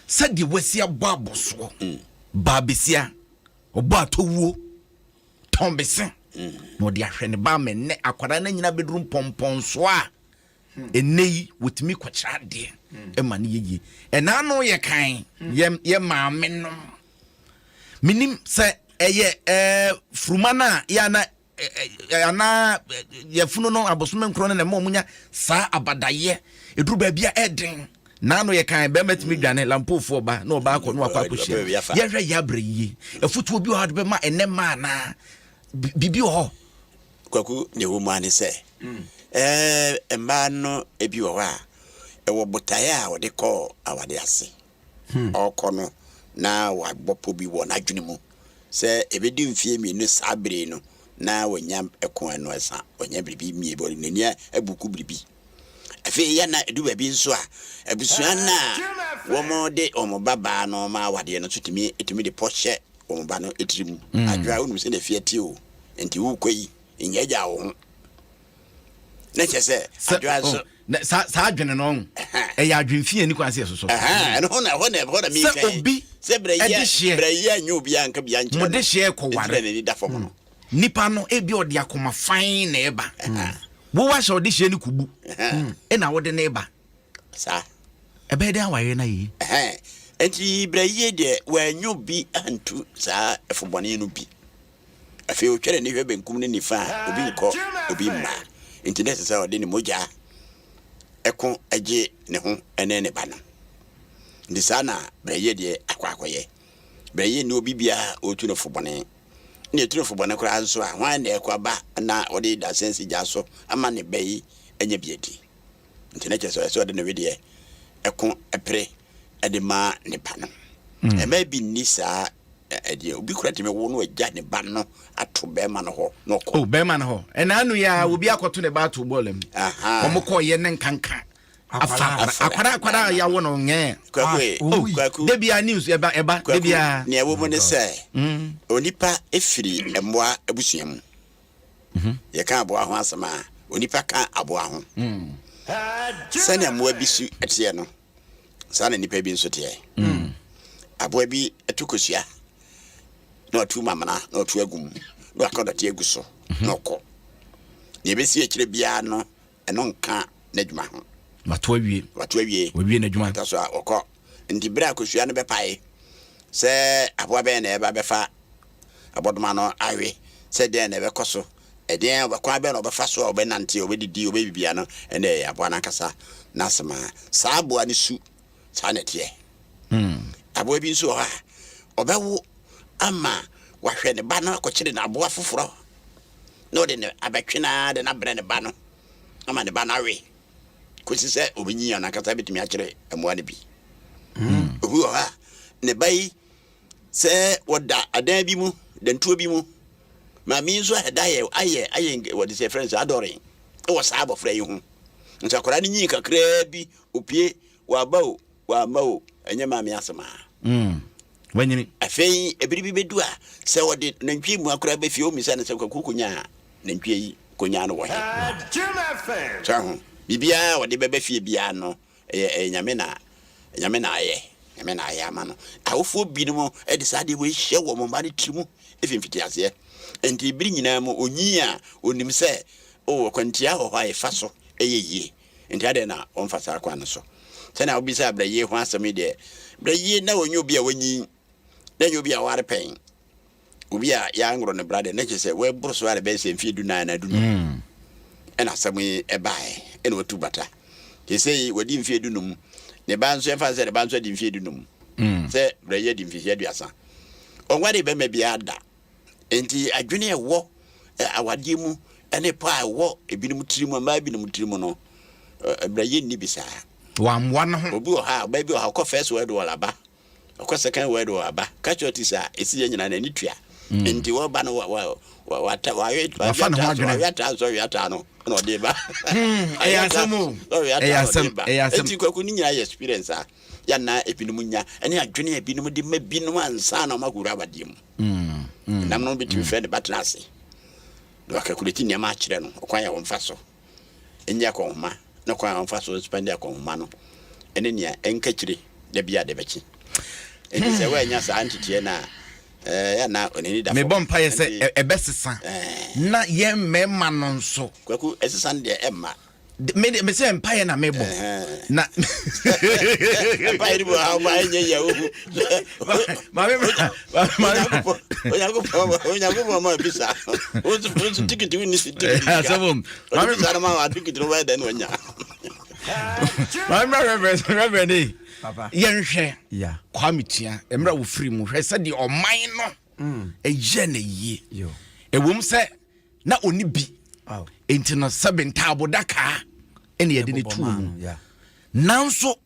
Speaker 1: sadi wasi ababo so babesia oba towuo tombese no dia hwe ne ba me ne akwara na nyina bedrum pompon so a enei wotimi kwachira de e ma ne yeye ena no ye kan ye maame no minim se eye frumana ya na ye funu no abosome nkro na ma omunya sa abadaye eduru ba bia eden na no ye kan be matimi dwane lampofo ba na oba akọ no akọ akohye ye hwe ya breyi efutu obi ho de be ma ene ma na bibi ho
Speaker 2: kwaku ne wo mane se emba no ebi wo a ewo botaya a wo de ko awade ase okono na wa bopo bi wo na dwene mu se ebedi mfie mi no sabre no na wonya ekon no esa wonya bibi mi bo ni nia ebuku bibi afi ya na edu babi nso a ebusua na wo mo de omo baba no ma awade no tutimi etimi de poche omo ba no etirimu adwa wonu se na fie tie o enti wo koi nyaja wo na chese adwa so
Speaker 1: sa adwene no e ya adwenfie ni kwanse so
Speaker 2: and hona me
Speaker 1: say obi
Speaker 2: say breya nyu obi anka bia nche
Speaker 1: mo de hye ko ware
Speaker 2: ni da fom no
Speaker 1: nipa no e bi ode akoma fine na eba wo wa hye ode hye ni kubu e na wode na eba
Speaker 2: sa
Speaker 1: e be de awaye na yi
Speaker 2: enti breya de wa nyu bi antu sa efobone no bi afi o twere ni hwe benkum ni nifa obi nko obi ma enti ne se ode ni moja eko agye ne ho ene ne ba no ndi sana breya de akwakoye breya ni obi bia otu no fobone ne otu no fobone kora nso a hwan na ekwa na ode da sense gya so ama ne bayi enya biedi enti ne kese so ode ne wedie eko epre ede ma ne ba no e ma bi ni sa ede obi kora teme wo no agya ne ba no ato be ma no ho no ko
Speaker 1: be ma no ho ena anu ya obi akoto ne ba to bolem omo ko ye ne nkanka akwara ya wo no nye
Speaker 2: kwaku
Speaker 1: debia news eba debia
Speaker 2: ne wo mo ne say onipa efiri emwa abusuam ye kan abo aho asema onipa kan abo aho sane emwa bisu etie no sane nipa bi nso tie abo bi etukosua na otu mamana na otu agum na akoda tie aguso na okọ ne besi ekire bia no eno nka na dwuma ho
Speaker 1: watu awie owie na dwuma
Speaker 2: taso okọ ndi bra akosua no bepae se abo be na eba befa abodoma no awe se den na bekoso eden obakwa be na obefa so obenante obedidi obebibia no ene abo na kasa na sema sa abo ani su sa na tie abo bi nso ha obewo ama wahwe ne ba no akọkire na abo afoforo no de ne abetwena de na bre ne ba no ama ne ba na we kosi se obenyi ana kasa betimi akire emwa ne bi obi ha ne bai se woda adan bi mu dantuo bi mu ma mi nso hedaye aye what is your friends adoring e wo sa abofra yi hu nsa kora ne nyi kakra bi opie wa bawo wa mawo enye ma mi asema
Speaker 1: wanyini
Speaker 2: afei ebiribi bedu a se wode nantwie mu akora be fie o mi se ne se kwakukunya nantwie yi konya no wo he so bibia wode bebe fie bia no nyame na aye ama no awofo binom e de sade we hye wo mo mari trimu efimfiti ase enti biri nyina mu onyi a onim se o kwantia ho ha efa so eyeye enti ade na onfasa akwa no so se na obi se abraye ho asemi de braye na onyo bi a wanyi na nyo bi a ware pen obi a ya ngro ne brade na che se we bruso are be se mfie du na na du ena asemi e bae ena otu bata ke sei wadi mfie du num ne banso efa se ne banso di mfie du num se braye di mfie aduasa onwade be ma bia da enti adwene ewo awade mu ene pa ewo ebinim tirimu ma ebinim tirimu no braye ni bisa
Speaker 1: wamwa no ho
Speaker 2: obi o ha ba bi o ha ko first word wala ba ko second word wala ba ka chotisa esi ye nyina na ni tua enti wo ba no wa ta wa yata so yata no no de ba
Speaker 1: eyasamo
Speaker 2: enti kwaku ni nyina experience a ya na ebinom nya ene adwene ebinom de ma binom ansa na maguru abade mu nam no bi to friend batnase do akakuleti ne ma kire no okwan ya wo mfa so enya ko homa na kwa amfa so spend ya konhuma no ene nia enka kire da bia de beki ene se wa nya sa antitie na ya na oneni da
Speaker 1: me bom pa ye se ebesesa na ye mema no nso
Speaker 2: kwaku esesa de emma
Speaker 1: me se mpa ye na me bom na
Speaker 2: pa iri bo ha ma enye ya ohu onyago ma bisa o ticket we ni ticket
Speaker 1: asabom
Speaker 2: ma bisa ma wa ticket no wa den onya
Speaker 1: reverend papa yenhwe ya kwamitua emra wo free mu hwe se de oman no eye na yie ewom se na oni bi enti no sebenta abodaka ene yede ne tu nanso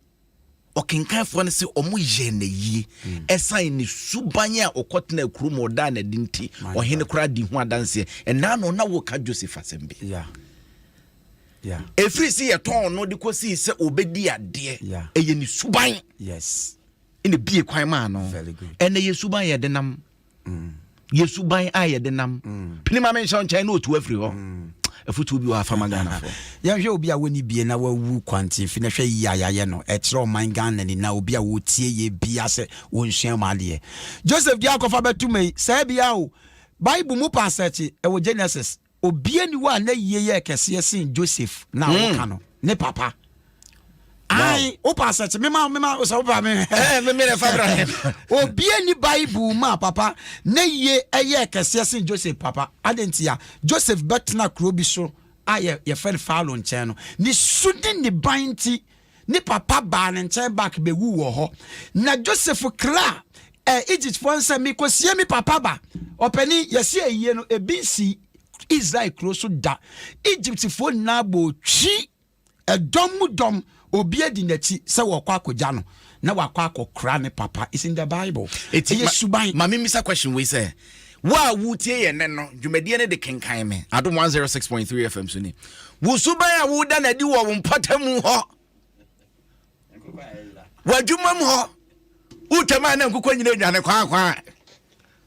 Speaker 1: okenkanfo ne se omo ye na yie esan ni subanya okotena kuru mo da na dinti ohene kura di hu adanse ena no na wo ka Joseph Asembe efri si yeton no de kosi se obedi ade eye ni suban ene bie kwan ma no ene ye suban ye denam ye suban aye denam pinima men shon chan no tu afri ho afutu bi wa fama Ghana for
Speaker 3: ya hwe obi a woni bie na wawu kwanti fi na hwe yiyaye no etre man Ghana ni na obi a wotie ye bia se wonhua maade Joseph dia kofa betumei sai bia o Bible mu passage e wo Genesis obi ani wa na yiye ye kese sin Joseph na wo ka no ne papa ai o passage me ma so ba me
Speaker 1: me le fabra
Speaker 3: obi ani Bible ma papa na yiye eye kese sin Joseph papa adentia Joseph betna krobi so aye ye fel falo nchen no ni sudi ni banti ni papa ba ne nchen back be wu wo ho na Joseph kra Egypt for say me kosie mi papa ba opani yesi ayiye no ebinsi Israel close da Egypt for na bo twi dom obi adi nachi se wakwa akogya no na wakwa akokra ne papa is in the Bible
Speaker 1: suban ma me misa question we say wa wutie ye ne no dwumadie ne de kenkan me adom 106.3 FM so ni wo suban a wo da na di wo mpatamu ho wadwuma mu ho utama na nkukwa nyina nwane kwa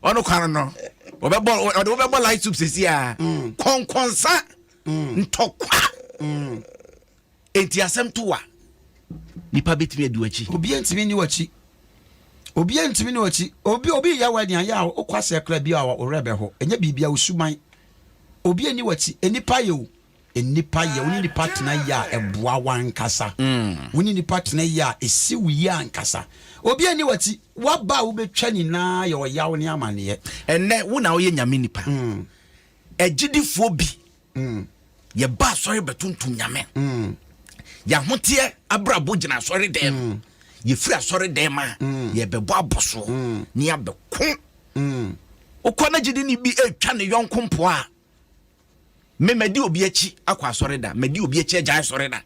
Speaker 1: ono kwa no obebo light soup sesi a konkonsa ntokwa enti asem towa nipa betimi adu achi
Speaker 3: obi antimi ni wachi obi ya wani aya okwase kra bi a orebe ho enya bibia usuman obi ani wachi enipa ye woni ni partner ya eboa wankasa woni ni partner ya esi wuyi ankasa obi ani wachi waba wo betwa ni na ye oyawo ni amane
Speaker 1: enne wo na wo ye nyame nipa ejidifo bi ye ba sori betuntum nyame ya hotie abrabo gina sori dem ye fira sori dem a ye bebo aboso ni abeko okona gidi ni bi etwa ne yonko mpo a me medi obi achi akwa sori da medi obi achi agya sori da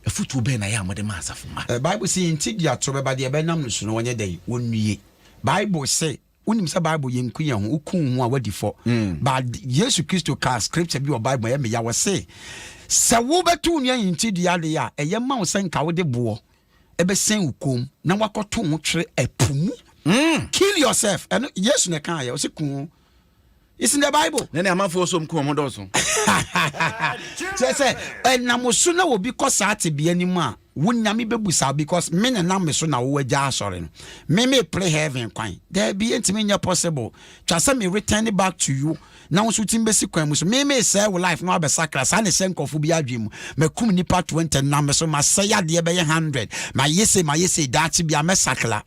Speaker 1: afutu be na ya mode ma asafo ma
Speaker 3: Bible say intidi atobe ba de be nam no so no wonye dai wonwie Bible say unim say Bible yenku ye ho ukun ho a wadi fo but Jesus Christo ka scripture bi o Bible ya me ya wo say se wo betu nya intidi ade ya eye ma wo sen ka wo de bo ebe sen ukom na wakoto ho twere apumu kill yourself and yes ne kan ya o se kun it's in the Bible
Speaker 1: nene amafo so mko mo doso
Speaker 3: say na mo so na obi ko saate bi animu a wunyame bebusa because me na me so na wo agya asore no me pray heaven kwan there be entimi nya possible twa say me return back to you now so timbesi kwan mu so me say wo life no abesakra sa ne senkofo bi adwemu makum nipa 20 na me so ma say ade be 100 ma yese that bi amesakla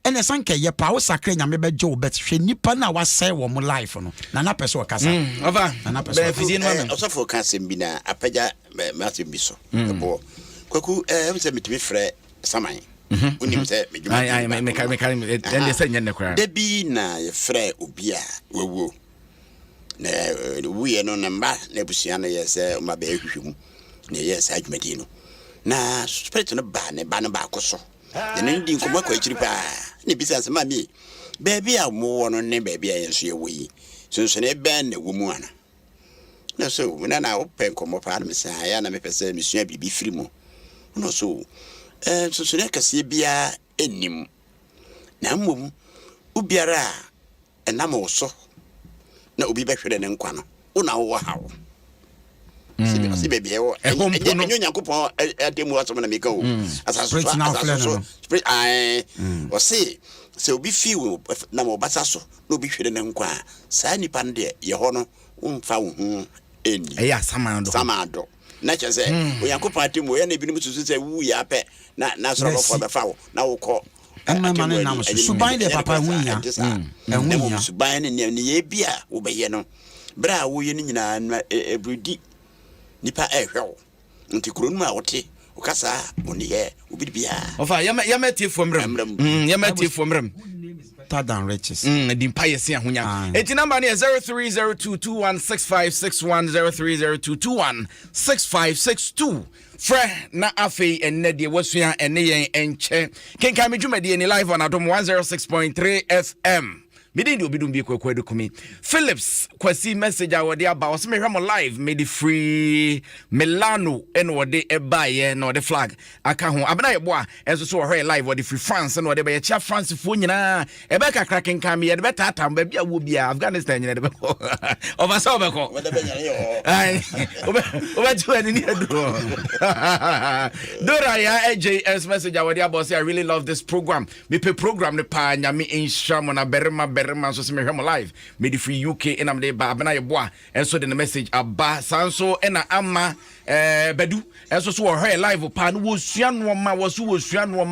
Speaker 3: ene sanke ye pa wo sakra nyame beje wo bet hwe nipa na wa say wo mo life no na person kasa
Speaker 1: over
Speaker 3: na person
Speaker 2: fizin ma also kasa bi na apaja ma bi so ebo kwaku se mitimi frɛ saman unim se medwuma
Speaker 1: me ende se nyenne kra
Speaker 2: da bi na ye frɛ obi a wawo na wuye no na mba na busua no ye se ma ba ehwehwemu na ye se adwumadi no na spirit no ba no ba koso ene ndi nkomo kwa akiri pa ne bisa se ma mi baby a mo wono ne baby a yenso ye woyi so ne ben na wo mu ana na so na open nkomo pa na me se ya na me pese mesua bibi firi mu no so so ne kase bia enim na mmom obiara enam wo so na obi behwere ne nkwa no una wo hawo si baby e wo enyo nyankopon atemu aso na meka wo asaso spirit o se obi fi wo na mo basa so na obi hwere ne nkwa saa nipa ne ye ho no umfa wo hu eni
Speaker 1: eya samado na chese oyankopon atemu ya na ebinim susu se wu ya pe na so ro for be fa wo na wo ko
Speaker 3: mane na so suban de papa hu ya
Speaker 2: ehun ya suban ne ye bia wo be ye no bra wo ye ni nyina ebrudi nipa ehwew nti kuronu a wote ukasa oniye obidibia
Speaker 1: ofa yama tiefo mrem yama tiefo mrem
Speaker 3: than riches
Speaker 1: the empire say ahonya enti number ne 0302216561 0302216562 fra na afei enne de wasua enne yen enche kenka medwumade ni live on Adom 106.3 FM me didn't do bidum be kumi Phillips kwasi message a wode aba was me hwam live made free Milano and wode ebaye no the flag aka ho abena ye boa enso so hwe live wode free France and wode be chia France fo nyina ebe kakra kenkan me ye be tatam ba bia wo bia Afghanistan nyina de be over so be ko
Speaker 2: wode be nyane yo
Speaker 1: ai oba juani ni adu Dora ya AJS message a wode aba say I really love this program me pe program ne pa nyame insha mo na berema so se me hwam live made free UK and am de ba abena ye boa enso de the message aba sanso ena ama bedu enso so wo live pa no wo sua no ma wo so wo sua no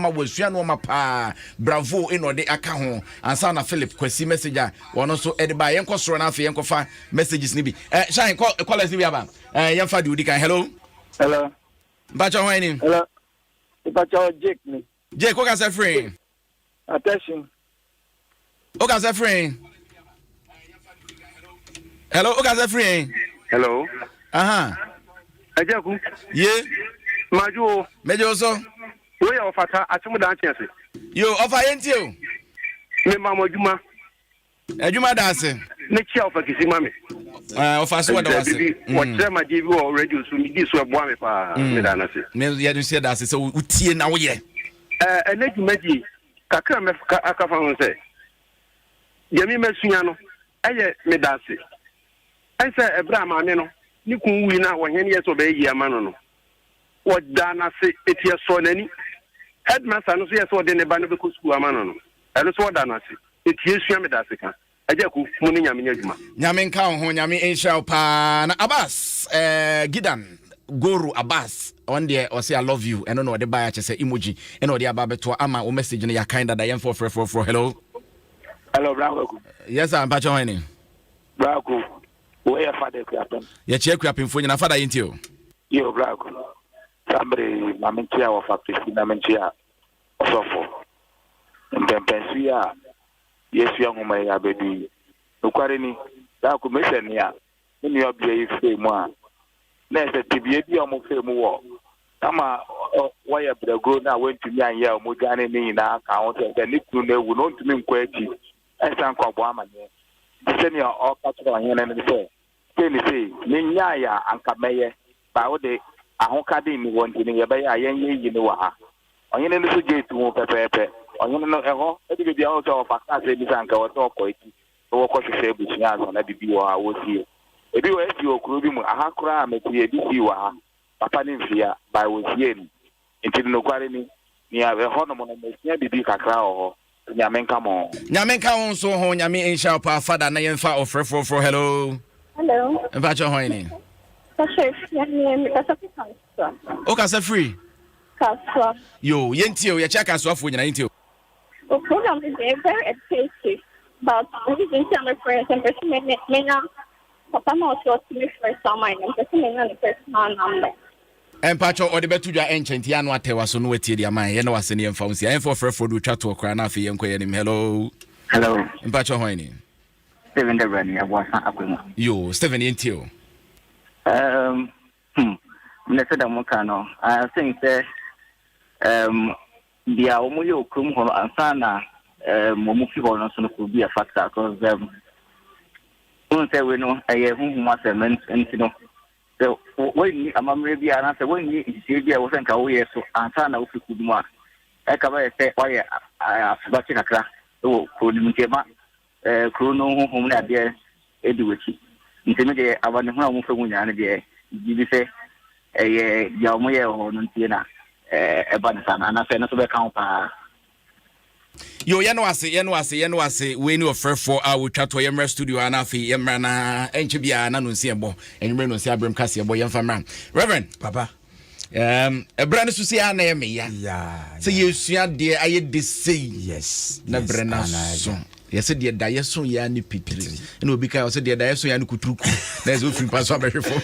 Speaker 1: ma pa bravo eno de aka ho ansa na Philip kwasi message a wono so e de ba yenko soro na afi yenko fa messages ni bi shine call us bi aba yenfa de udi kan hello bacha ho ani
Speaker 10: hello bacha Jake ni
Speaker 1: Jake ko ka say free
Speaker 10: attention
Speaker 1: o ka say free hello o ka say free
Speaker 10: hello Ajaku
Speaker 1: ye
Speaker 10: Maju
Speaker 1: mejo so
Speaker 10: we ofata atimu dan chese
Speaker 1: yo ofa yenti o
Speaker 10: me mama
Speaker 1: adwuma dance
Speaker 10: ne chia ofa kisi mame
Speaker 1: ofa so da wase
Speaker 10: what ma give you already so me dis so eboa me pa me da na se
Speaker 1: me ya do se da se so utie na wo ye
Speaker 10: enegi maji kakra me aka fa won se yemi mesua no eye me da se ai se ebra ma me no ni kun wi na wo hen yeso be yi amano no wo da na se etie so nani headmaster no so yeso de ne ba no be ko school amano no elo so da na se etie sua me da se kan aja ku mu ni nyame nyadwuma
Speaker 1: nyame nka ho nyame insha pa na Abbas Gidan Goro Abbas on there or say I love you and no the buy say emoji and no the ababeto ama o message no ya kind that I for hello
Speaker 10: bravo
Speaker 1: yes I'm patch on any
Speaker 10: bravo we ya father kuapem
Speaker 1: ya che kuapem fo nyina father yenti o
Speaker 10: yo bravo sambre mamentia wa factory na mentia osofo mpempensia yesu ya ngoma ya bedu nokware ni da ku mesen ya ni obia ife mu a na ese tibie bi o mo fe mu wo kama waya brago na wentumi anya o mo gane ni na ka ho te ni kunu na ewu no ntumi nkwa ati ensan kwa bo amanye seni o ka tro anya na ni se ni se ni nya ya anka meye ba wo de ahoka de ni wonti ni ye ba ya yen yi ni wa ha onye ne so gate wo pepepe onye no eho e de bia o to fakta se bi sanka wo to ko iti wo ko se bu tia so na bibi wo a wo tie ebi wo esi okuru bi mu aha kura ameti ebi si wa ha papa ni mfia ba wo tie ni enti no kware ni ya ho no mo no mesia bibi kakra ho nyame nka
Speaker 1: ho so ho nyame insha pa father na yemfa ofrefo hello mfa cho ho ni ka se free yo yenti o ya cha ka so afo nyina yenti o
Speaker 11: the program is very educative, but we didn't see my friends and person Papa knows what to me first on my name, person the personal number.
Speaker 1: And Pacho or the betu ja enchant yan what was so no tea dia man, yen was any fancy, and for do chat to cry na fi enko yen hello. And Pacho hoini.
Speaker 12: Steven the Rani, I was not
Speaker 1: yo, Steven yentio.
Speaker 12: Neseda Mokano, I think dia omoyo krum ho ansana momufi ho no so no could be a factor because don't say we know aye hu assessment ntino so when amamre bia na say when you bia wo senka wo yeso ansana wo fiku dum a e ka ba say why afbachi kakra so ko nim tema kru no hu na bia ediwechi ntino de abane hu na mo fagu nya na bia gibi say aye ya omoye ho no ntina ebanisa na fe no so be kan pa
Speaker 1: yo yeno ase we ni ofrefo a wo twato yemra studio ana afi yemra na enche bia na no nsi ebo enwre no nsi abrem kase ebo yemfa mra reverend
Speaker 3: papa
Speaker 1: ebra no susi ana yeme ya se yesua de aye de sei
Speaker 3: yes
Speaker 1: na brena so yes de da yeso ya ni pitiri na obi ka so de da yeso ya ni kuturuku na eso free pass abehwefo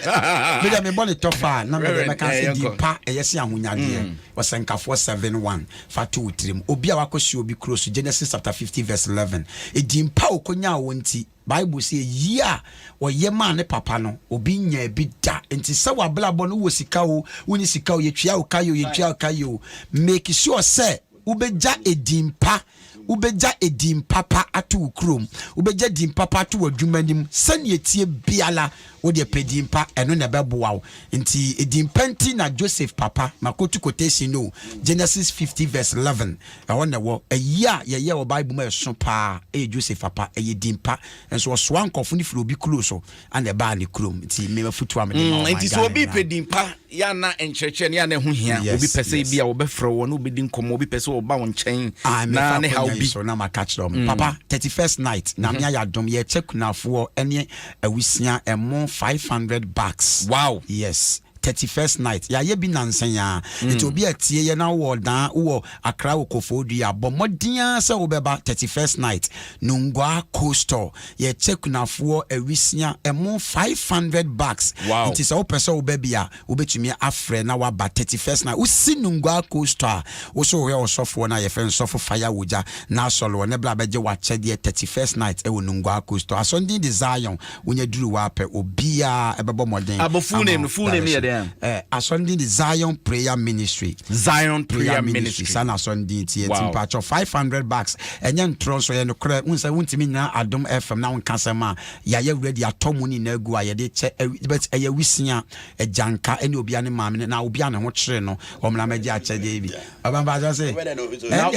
Speaker 3: me da me bole tofa na me me kan se di pa eyesi ahonyade wasenkafo 71 fatu utrim obi a wakohye obi cross Genesis chapter 50 verse 11 edimpa okonya wonti Bible say ya wo yema ne papa no obi nya bi da enti se wa blabo no wo sika wo woni sika wo yetwia wo kayo make sure say ubeja edimpa ubeja edim papa atu ukrom ubeja dim papa atu adwumanim sane etie biala wo de pedimpa eno na beboa nti edimpenti na Joseph papa makotu quotation no Genesis 50 verse 11 I na wo eya ye wo Bible ma so pa Joseph papa dimpa enso so ankofo ni firo bi close and e ba ne krom nti me mafutu am de
Speaker 1: nti so obi pedimpa ya na encheche ne ya na ho hia obi pese bia wo befro wo no obi din komo obi pese wo ba won chen na ne how bi
Speaker 3: so na ma catch them papa 31st night na me ya dom ye check na fo ene awisia emo $500.
Speaker 1: Wow.
Speaker 3: Yes. 31st night ya ye bi nansen ya it obi atie ye na wo dan wo akra wo kofo ya bomodin se wo beba 31st night nungwa coastal ye check na fo awisia emo $500.
Speaker 1: Wow.
Speaker 3: It is wo pese wo bebia wo betumi afre na wa ba 31st night wo si nungwa coastal wo so we wo sofo na ye fen sofo fire woja na solo ne bla beje wa che de 31st night e wo nungwa coastal asondin de Zion wonya duru wa pe obia ebebo modin
Speaker 1: full name
Speaker 3: Ascending the Zion Prayer Ministry.
Speaker 1: Zion Prayer Ministry.
Speaker 3: Sana ascending patch of $500. And then transfer and credit. Unsa untimi na Adom FM na unkasema ya ye ready atomuni na gu aye de che but eye wisia e janka ene obi ane maame na obi ane ho kire no omna meje ache de bi. Abamba just say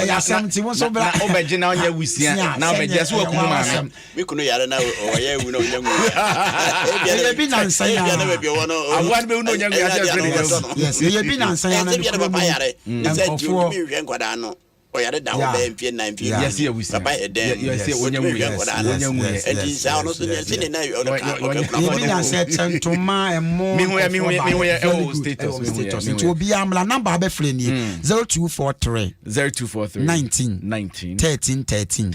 Speaker 3: ya samti won so bra
Speaker 1: obeje na onya wisia na obeje so akunu maame.
Speaker 2: Me kunu yare na oye wu na onya ngu.
Speaker 3: E bi na nsa ya.
Speaker 2: Awan be wu no
Speaker 3: yes, you be nansan ya na
Speaker 2: papa yare. Say you me hwe nkwada no. Oyare da wo be mfie na mfie.
Speaker 1: Yes, yeah, we see.
Speaker 2: Papa e dem.
Speaker 1: Yes, onya nwu.
Speaker 2: Enti sa ono so nyese na yo no ka.
Speaker 3: You be nansan tentoma emo.
Speaker 1: Me ho ya status.
Speaker 3: It will be amla number be free ni 0243
Speaker 1: 19
Speaker 3: 13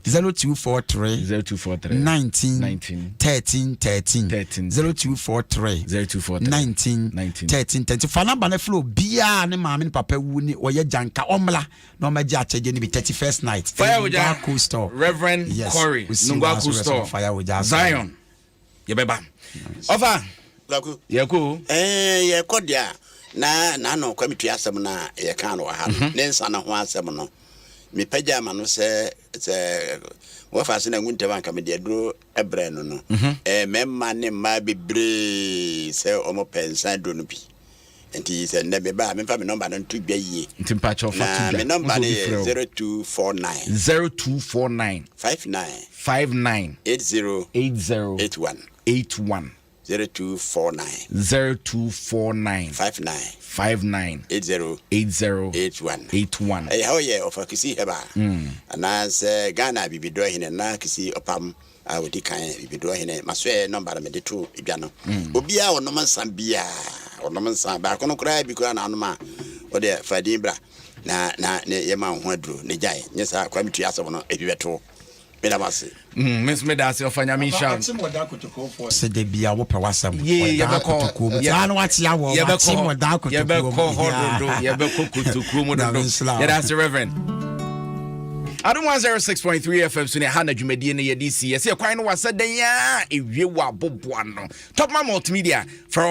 Speaker 3: 0243 19 13 0243 19 13 fa number na flow bia ne maame ne papa wu ni oye janka omla no ma ja cheje ni be 31st night
Speaker 1: fire with Reverend Corey Nungwa Coastal
Speaker 3: fire with
Speaker 1: Zion yebeba over yako
Speaker 2: ye kodia na no kwamitu asem na ye kan no ha ne nsa na ho asem no me pagya ma no se wo fa se na ngunte banka me de duro ebre no memma ne ma bebre se omo pensa do no bi enti se ne be ba me fa me number no to gba yie
Speaker 1: enti pa cho fa to
Speaker 2: me number is 0249 59 80 81 0249 59 80 how ye of kisi heba anas Ghana bibido hine na kisi opam awodi kan bibido hine maswe number me de to ibia no obia wono mansan bia wono mansan ba kono kura bi kura na anoma ode fadin bra na ye ma ho aduro ne jai nyesa kwa mitu aso no ebibeto medamase
Speaker 1: miss medase ofanya misha
Speaker 3: se de bia wo pe wasam
Speaker 1: ye be ko
Speaker 3: ya no wati ya wo wati mo da ko
Speaker 1: ye be ko hododo ye be ko kutuku mo do ye that's Reverend Adom 106.3 FM so ne ha na dwumadie ne ye DC ye se kwan no wasa dan ya ewie wa boboa no Top Man Multimedia from